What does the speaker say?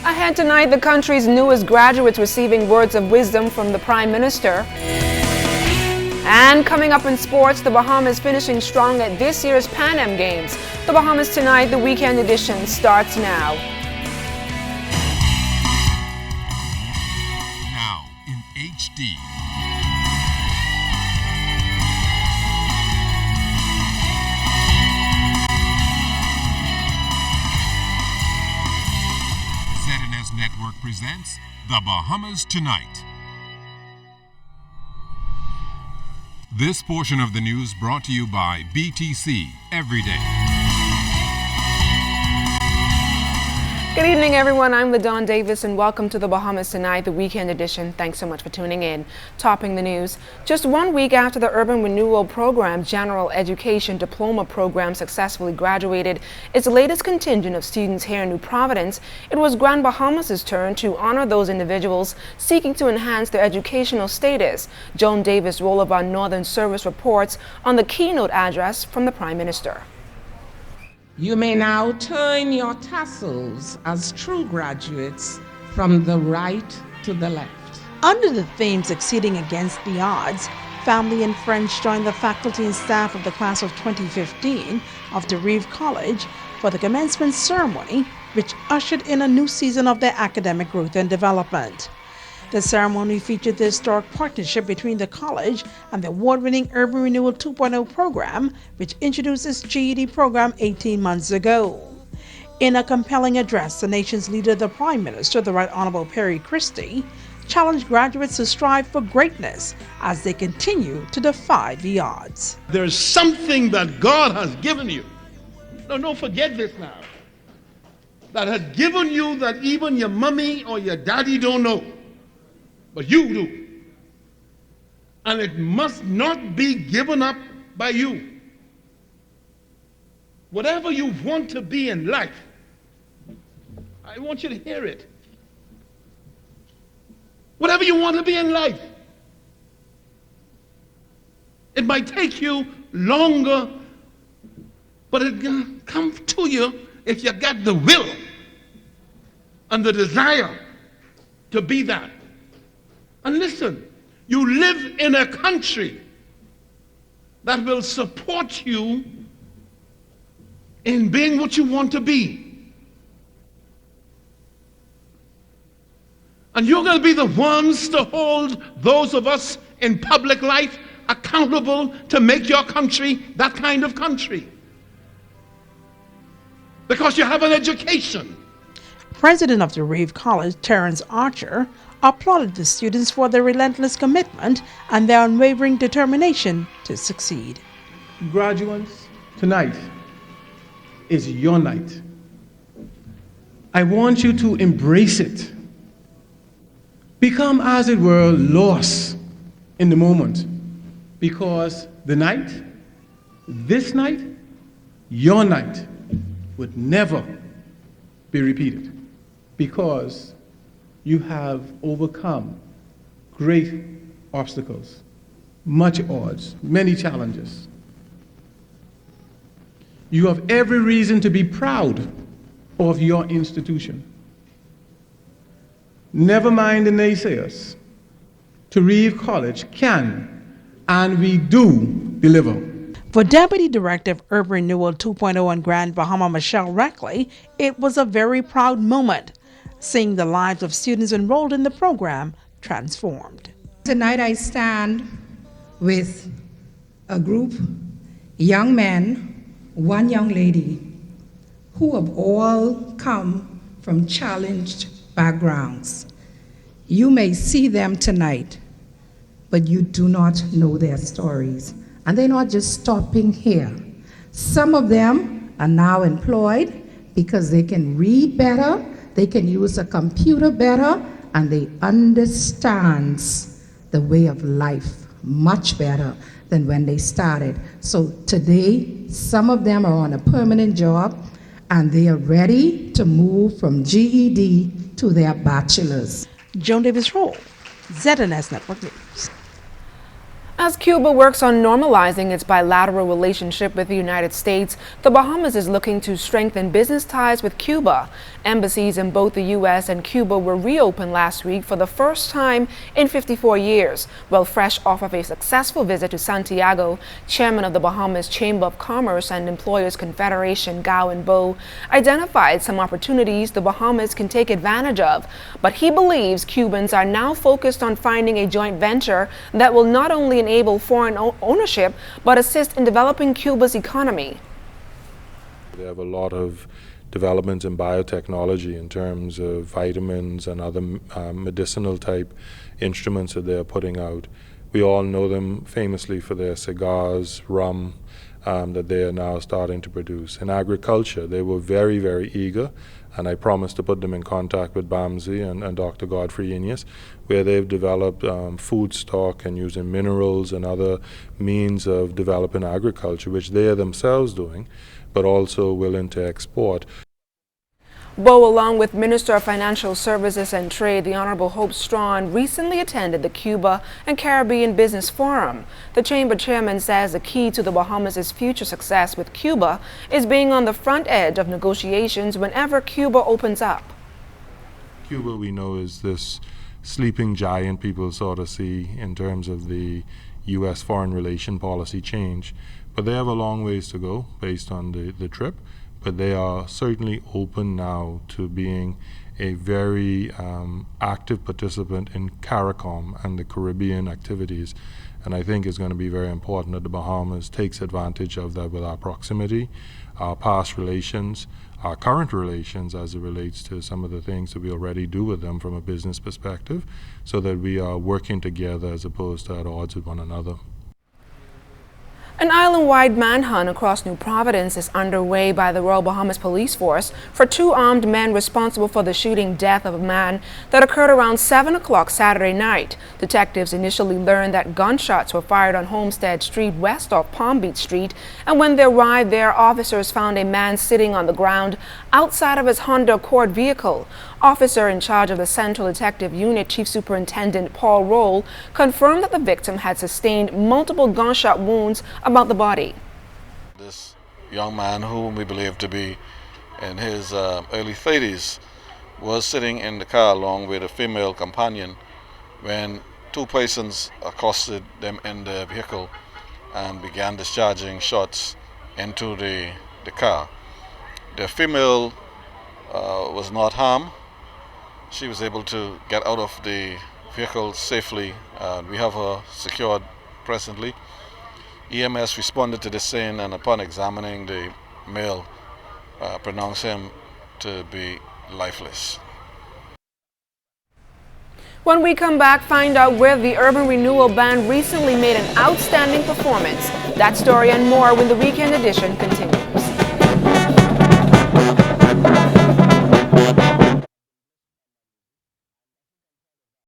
Ahead tonight, the country's newest graduates receiving words of wisdom from the Prime Minister. And coming up in sports, the Bahamas finishing strong at this year's Pan Am Games. The Bahamas Tonight, the weekend edition, starts now. Now in HD. ZNS Network presents The Bahamas Tonight. This portion of the news brought to you by BTC Every Day. Good evening, everyone. I'm LaDawn Davis, and welcome to the Bahamas Tonight, the weekend edition. Thanks so much for tuning in. Topping the news, just 1 week after the Urban Renewal Program General Education Diploma Program successfully graduated its latest contingent of students here in New Providence, it was Grand Bahamas' turn to honor those individuals seeking to enhance their educational status. Joan Davis, Roll of Our Northern Service, reports on the keynote address from the Prime Minister. You may now turn your tassels as true graduates from the right to the left. Under the theme Succeeding Against the Odds, family and friends joined the faculty and staff of the class of 2015 of DeReeve College for the commencement ceremony, which ushered in a new season of their academic growth and development. The ceremony featured the historic partnership between the college and the award-winning Urban Renewal 2.0 program, which introduced its GED program 18 months ago. In a compelling address, the nation's leader, the Prime Minister, the Right Honorable Perry Christie, challenged graduates to strive for greatness as they continue to defy the odds. There's something that God has given you. No, don't forget this now. That has given you that even your mommy or your daddy don't know. But you do. And it must not be given up by you. Whatever you want to be in life, I want you to hear it. Whatever you want to be in life, it might take you longer, but it can come to you if you got the will and the desire to be that. And listen, you live in a country that will support you in being what you want to be. And you're going to be the ones to hold those of us in public life accountable to make your country that kind of country. Because you have an education. President of DeReeve College, Terrence Archer, applauded the students for their relentless commitment and their unwavering determination to succeed. Graduates, tonight is your night. I want you to embrace it. Become, as it were, lost in the moment, because the night, this night, your night, would never be repeated, because you have overcome great obstacles, much odds, many challenges. You have every reason to be proud of your institution. Never mind the naysayers. DeReeve College can, and we do, deliver. For Deputy Director of Urban Renewal 2.0 in Grand Bahama, Michelle Reckley, it was a very proud moment, seeing the lives of students enrolled in the program transformed. Tonight I stand with a group, young men, one young lady, who have all come from challenged backgrounds. You may see them tonight, but you do not know their stories. And they're not just stopping here. Some of them are now employed because they can read better, they can use a computer better, and they understand the way of life much better than when they started. So today, some of them are on a permanent job, and they are ready to move from GED to their bachelor's. Joan Davis Roll, ZNS Network News. As Cuba works on normalizing its bilateral relationship with the United States, the Bahamas is looking to strengthen business ties with Cuba. Embassies in both the U.S. and Cuba were reopened last week for the first time in 54 years. Well, fresh off of a successful visit to Santiago, Chairman of the Bahamas Chamber of Commerce and Employers Confederation, Gowan Bo, identified some opportunities the Bahamas can take advantage of. But he believes Cubans are now focused on finding a joint venture that will not only enable foreign ownership, but assist in developing Cuba's economy. They have a lot of developments in biotechnology in terms of vitamins and other medicinal type instruments that they're putting out. We all know them famously for their cigars, rum, that they are now starting to produce. In agriculture, they were very, very eager, and I promised to put them in contact with Bamsi and Dr. Godfrey Ineas, where they've developed food stock and using minerals and other means of developing agriculture, which they are themselves doing, but also willing to export. Bo, along with Minister of Financial Services and Trade, the Honorable Hope Strawn, recently attended the Cuba and Caribbean Business Forum. The Chamber Chairman says the key to the Bahamas' future success with Cuba is being on the front edge of negotiations whenever Cuba opens up. Cuba, we know, is this sleeping giant people sort of see in terms of the U.S. foreign relation policy change, but they have a long ways to go based on the trip. But they are certainly open now to being a very active participant in CARICOM and the Caribbean activities. And I think it's going to be very important that the Bahamas takes advantage of that with our proximity, our past relations, our current relations as it relates to some of the things that we already do with them from a business perspective, so that we are working together as opposed to at odds with one another. An island-wide manhunt across New Providence is underway by the Royal Bahamas Police Force for two armed men responsible for the shooting death of a man that occurred around 7 o'clock Saturday night. Detectives initially learned that gunshots were fired on Homestead Street west of Palm Beach Street, and when they arrived there, officers found a man sitting on the ground outside of his Honda Accord vehicle. Officer in charge of the Central Detective Unit, Chief Superintendent Paul Roll, confirmed that the victim had sustained multiple gunshot wounds about the body. This young man, whom we believe to be in his early 30s, was sitting in the car along with a female companion when two persons accosted them in the vehicle and began discharging shots into the car. The female was not harmed. She was able to get out of the vehicle safely. We have her secured presently. EMS responded to the scene, and upon examining the male, pronounced him to be lifeless. When we come back, find out where the Urban Renewal Band recently made an outstanding performance. That story and more when the Weekend Edition continues.